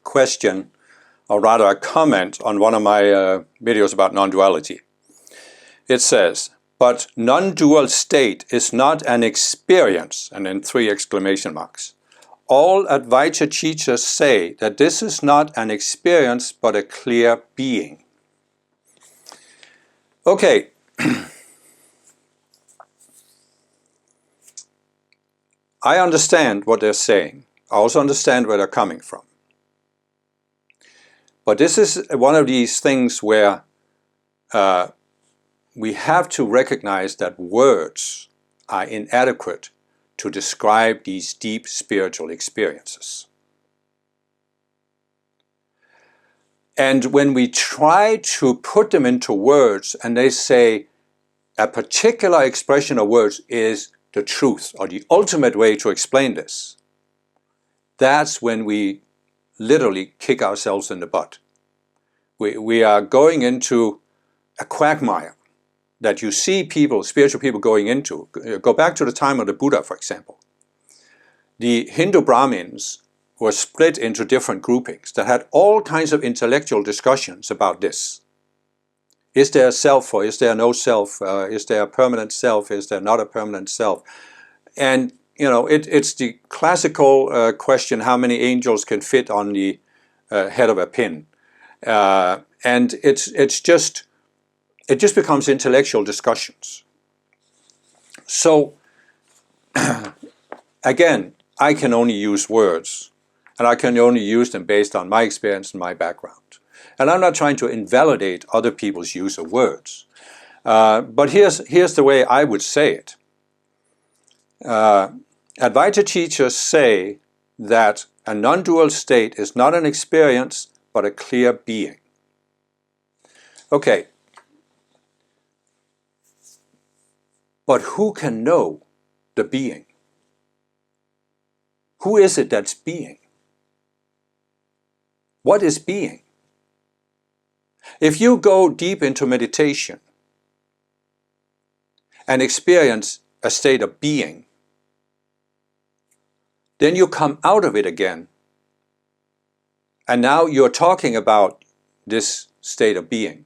question, or rather a comment on one of my videos about non-duality. It says, but non-dual state is not an experience, and then 3 exclamation marks. All Advaita teachers say that this is not an experience but a clear being. Okay. I understand what they're saying. I also understand where they're coming from. But this is one of these things where we have to recognize that words are inadequate to describe these deep spiritual experiences. And when we try to put them into words and they say a particular expression of words is the truth or the ultimate way to explain this, that's when we literally kick ourselves in the butt. We are going into a quagmire that you see people, spiritual people, going into. Go back to the time of the Buddha, for example. The Hindu Brahmins were split into different groupings that had all kinds of intellectual discussions about this. Is there a self or is there no self? Is there a permanent self? Is there not a permanent self? And you know, it's the classical question, how many angels can fit on the head of a pin? And it just becomes intellectual discussions. So again, I can only use words, and I can only use them based on my experience and my background. And I'm not trying to invalidate other people's use of words. But here's the way I would say it. Advaita teachers say that a non-dual state is not an experience, but a clear being. Okay. But who can know the being? Who is it that's being? What is being? If you go deep into meditation and experience a state of being, then you come out of it again. And now you're talking about this state of being.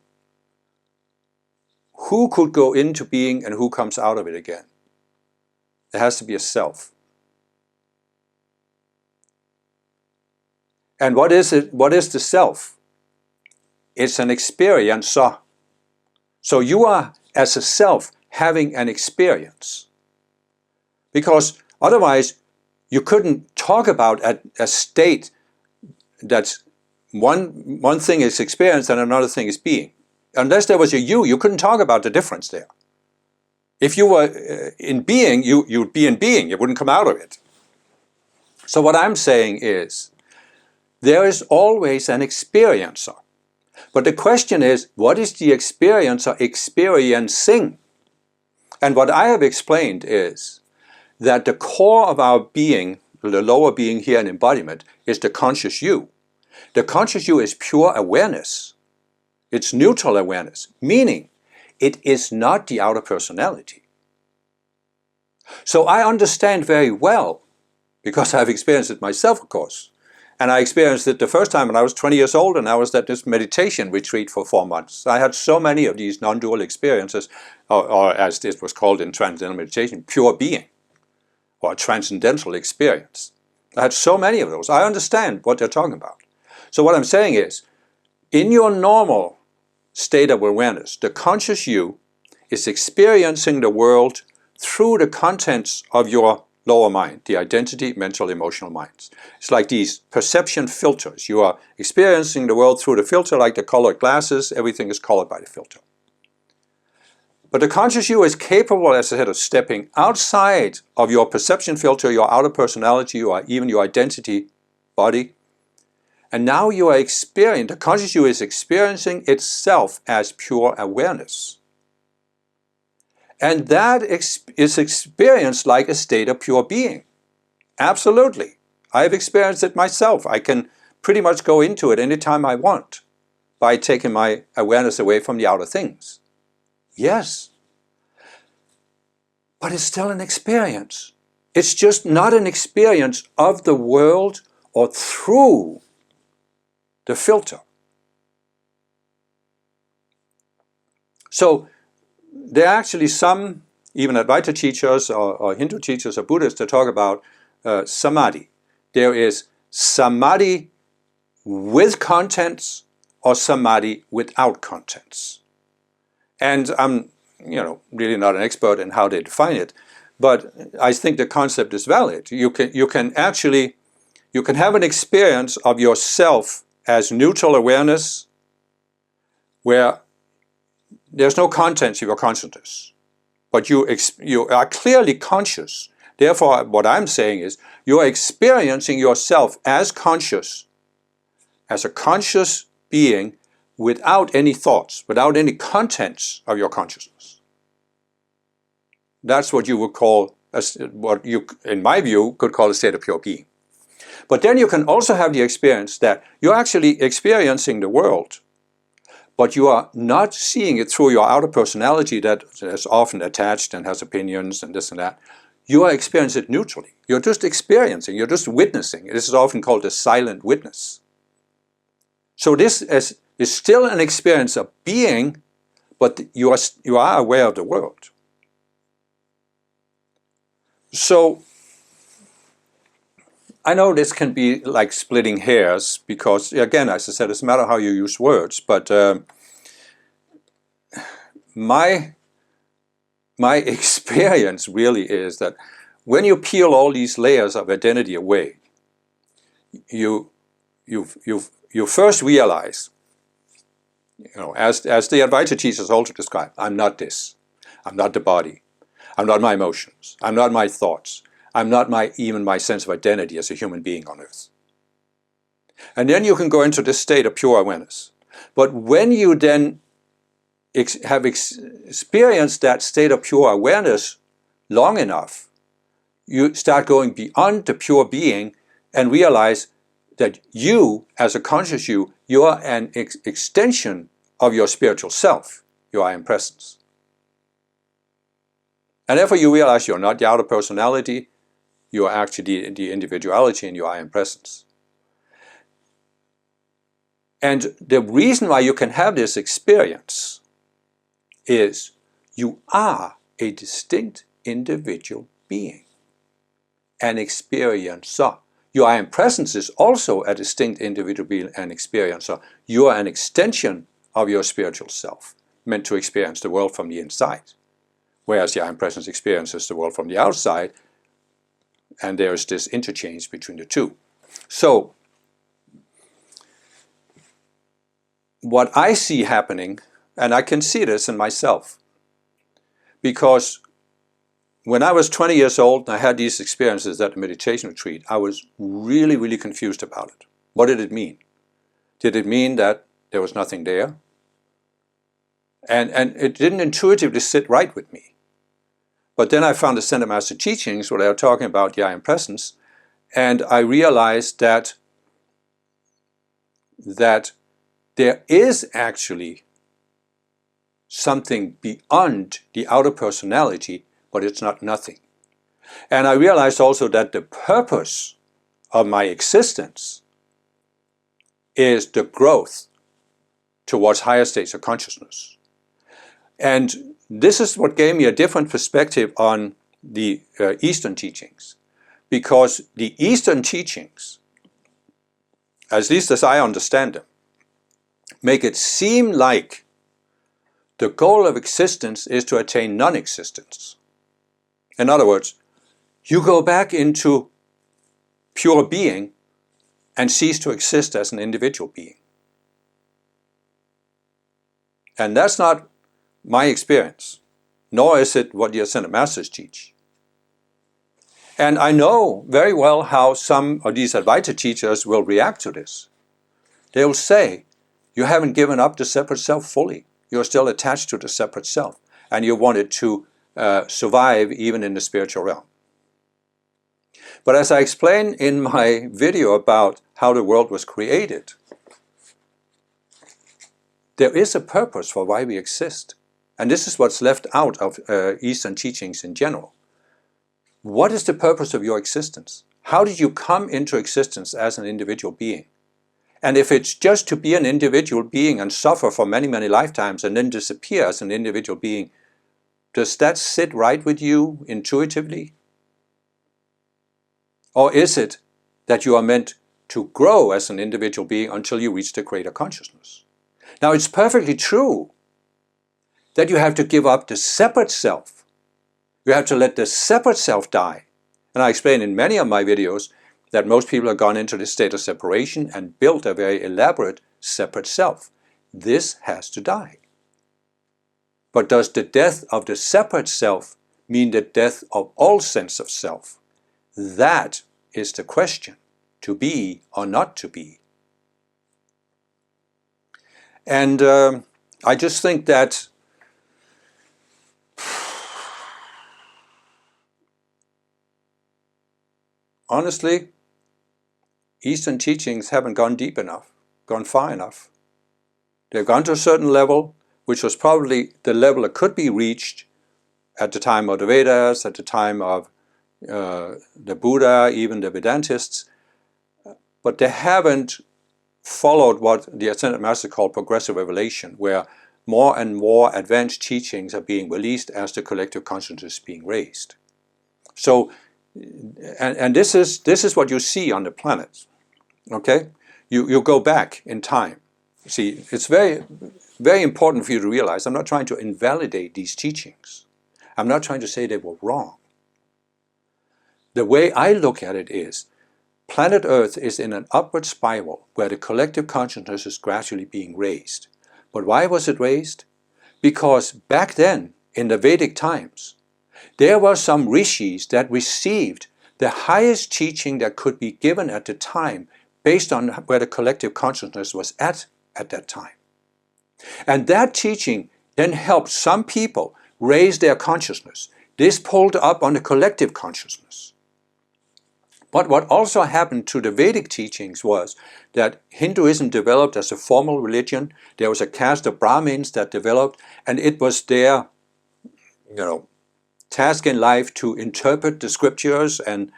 Who could go into being and who comes out of it again? There has to be a self. And what is it? What is the self? It's an experiencer. So you are, as a self, having an experience. Because otherwise, you couldn't talk about a state that's one thing is experience and another thing is being. Unless there was a you couldn't talk about the difference there. If you were in being, you'd be in being. You wouldn't come out of it. So what I'm saying is, there is always an experiencer. But the question is, what is the experiencer experiencing? And what I have explained is that the core of our being, the lower being here in embodiment, is the conscious you. The conscious you is pure awareness. It's neutral awareness, meaning it is not the outer personality. So I understand very well, because I've experienced it myself, of course. And I experienced it the first time when I was 20 years old, and I was at this meditation retreat for 4 months. I had so many of these non-dual experiences, or as this was called in transcendental meditation, pure being, or transcendental experience. I had so many of those. I understand what they're talking about. So what I'm saying is, in your normal state of awareness, the conscious you is experiencing the world through the contents of your lower mind, the identity, mental, emotional minds. It's like these perception filters. You are experiencing the world through the filter, like the colored glasses. Everything is colored by the filter. But the conscious you is capable, as I said, of stepping outside of your perception filter, your outer personality, or even your identity body. And now you are experiencing, the conscious you is experiencing itself as pure awareness. And that is experienced like a state of pure being. Absolutely. I've experienced it myself. I can pretty much go into it anytime I want by taking my awareness away from the outer things. Yes. But it's still an experience. It's just not an experience of the world or through the filter. So there are actually some, even Advaita teachers or Hindu teachers or Buddhists that talk about samadhi. There is samadhi with contents or samadhi without contents. And I'm really not an expert in how they define it, but I think the concept is valid. You can have an experience of yourself as neutral awareness where there's no contents of your consciousness, but you are clearly conscious. Therefore, what I'm saying is you are experiencing yourself as conscious, as a conscious being without any thoughts, without any contents of your consciousness. That's what you would call, what you, in my view, could call a state of pure being. But then you can also have the experience that you're actually experiencing the world, but you are not seeing it through your outer personality that is often attached and has opinions and this and that. You are experiencing it neutrally. You're just experiencing, you're just witnessing. This is often called a silent witness. So this is still an experience of being, but you are aware of the world. So I know this can be like splitting hairs because, again, as I said, it's a matter how you use words, but my experience really is that when you peel all these layers of identity away, you first realize, as the Advaita teachers also describe, I'm not this. I'm not the body. I'm not my emotions. I'm not my thoughts. I'm not even my sense of identity as a human being on earth. And then you can go into this state of pure awareness. But when you then have experienced that state of pure awareness long enough, you start going beyond the pure being and realize that you, as a conscious you are an extension of your spiritual self. You are in presence. And therefore you realize you're not the outer personality, you are actually the individuality and you are in presence. And the reason why you can have this experience is you are a distinct individual being, an experiencer. You are in presence is also a distinct individual being, an experiencer. You are an extension of your spiritual self, meant to experience the world from the inside. Whereas the I am presence experiences the world from the outside, and there is this interchange between the two. So, what I see happening, and I can see this in myself, because when I was 20 years old and I had these experiences at the meditation retreat, I was really, really confused about it. What did it mean? Did it mean that there was nothing there? And it didn't intuitively sit right with me. But then I found the Center Master teachings where they were talking about the I am presence, and I realized that there is actually something beyond the outer personality, but it's not nothing. And I realized also that the purpose of my existence is the growth towards higher states of consciousness. And this is what gave me a different perspective on the Eastern teachings. Because the Eastern teachings, at least as I understand them, make it seem like the goal of existence is to attain non-existence. In other words, you go back into pure being and cease to exist as an individual being. And that's not my experience, nor is it what the Ascended Masters teach. And I know very well how some of these Advaita teachers will react to this. They will say, you haven't given up the separate self fully. You're still attached to the separate self, and you want it to survive even in the spiritual realm. But as I explained in my video about how the world was created, there is a purpose for why we exist. And this is what's left out of Eastern teachings in general. What is the purpose of your existence? How did you come into existence as an individual being? And if it's just to be an individual being and suffer for many, many lifetimes and then disappear as an individual being, does that sit right with you intuitively? Or is it that you are meant to grow as an individual being until you reach the greater consciousness? Now, it's perfectly true that you have to give up the separate self. You have to let the separate self die. And I explain in many of my videos that most people have gone into this state of separation and built a very elaborate separate self. This has to die. But does the death of the separate self mean the death of all sense of self? That is the question, to be or not to be. And I just think that honestly, Eastern teachings haven't gone deep enough, gone far enough. They've gone to a certain level, which was probably the level that could be reached at the time of the Vedas, at the time of the Buddha, even the Vedantists, but they haven't followed what the Ascended Master called progressive revelation, where more and more advanced teachings are being released as the collective consciousness is being raised. So, and this is what you see on the planet. Okay, you go back in time. See, it's very, very important for you to realize I'm not trying to invalidate these teachings. I'm not trying to say they were wrong. The way I look at it is, planet Earth is in an upward spiral where the collective consciousness is gradually being raised. But why was it raised? Because back then, in the Vedic times, there were some rishis that received the highest teaching that could be given at the time based on where the collective consciousness was at that time. And that teaching then helped some people raise their consciousness. This pulled up on the collective consciousness. But what also happened to the Vedic teachings was that Hinduism developed as a formal religion. There was a caste of Brahmins that developed, and it was their, task in life to interpret the scriptures and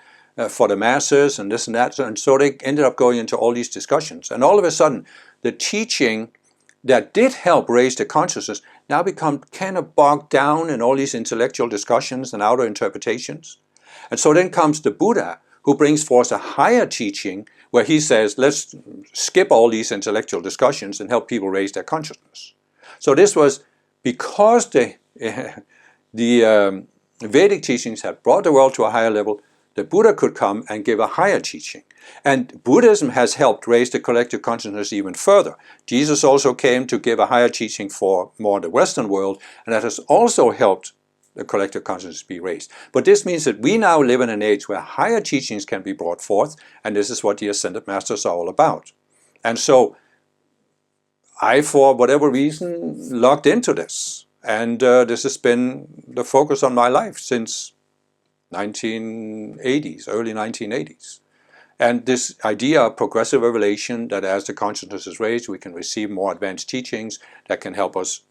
for the masses and this and that. And so they ended up going into all these discussions. And all of a sudden, the teaching that did help raise the consciousness now become kind of bogged down in all these intellectual discussions and outer interpretations. And so then comes the Buddha, who brings forth a higher teaching where he says, let's skip all these intellectual discussions and help people raise their consciousness. So this was because the Vedic teachings had brought the world to a higher level, the Buddha could come and give a higher teaching. And Buddhism has helped raise the collective consciousness even further. Jesus also came to give a higher teaching for more the Western world, and that has also helped the collective consciousness be raised. But this means that we now live in an age where higher teachings can be brought forth, and this is what the Ascended Masters are all about. And so I, for whatever reason, logged into this. And this has been the focus on my life since 1980s, early 1980s. And this idea of progressive revelation, that as the consciousness is raised, we can receive more advanced teachings that can help us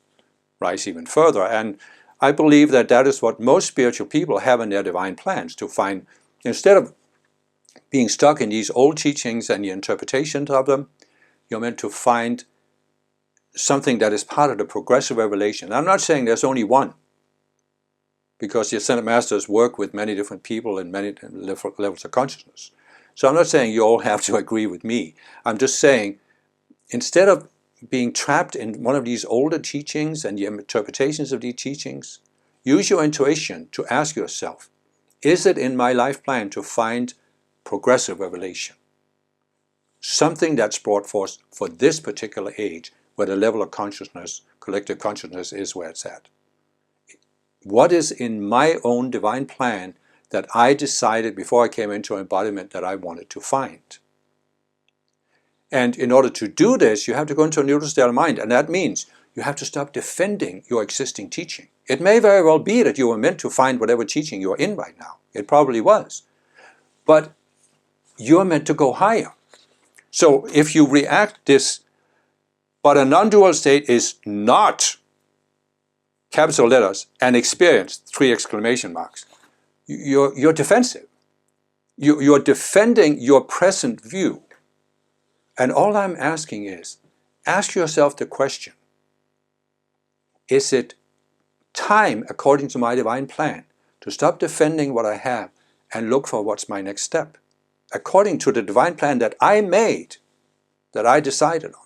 rise even further. And I believe that that is what most spiritual people have in their divine plans, to find, instead of being stuck in these old teachings and the interpretations of them, you're meant to find something that is part of the progressive revelation. I'm not saying there's only one, because the Ascended Masters work with many different people in many levels of consciousness. So I'm not saying you all have to agree with me. I'm just saying, instead of being trapped in one of these older teachings and the interpretations of these teachings, use your intuition to ask yourself, is it in my life plan to find progressive revelation? Something that's brought forth for this particular age, where the level of consciousness, collective consciousness, is where it's at. What is in my own divine plan that I decided before I came into embodiment that I wanted to find? And in order to do this, you have to go into a neutral state of mind, and that means you have to stop defending your existing teaching. It may very well be that you were meant to find whatever teaching you're in right now. It probably was. But you're meant to go higher. So if you react this, but a non-dual state is not, capital letters, an experience, 3 exclamation marks, you're defensive. You're defending your present view. And all I'm asking is, ask yourself the question, is it time, according to my divine plan, to stop defending what I have and look for what's my next step, according to the divine plan that I made, that I decided on?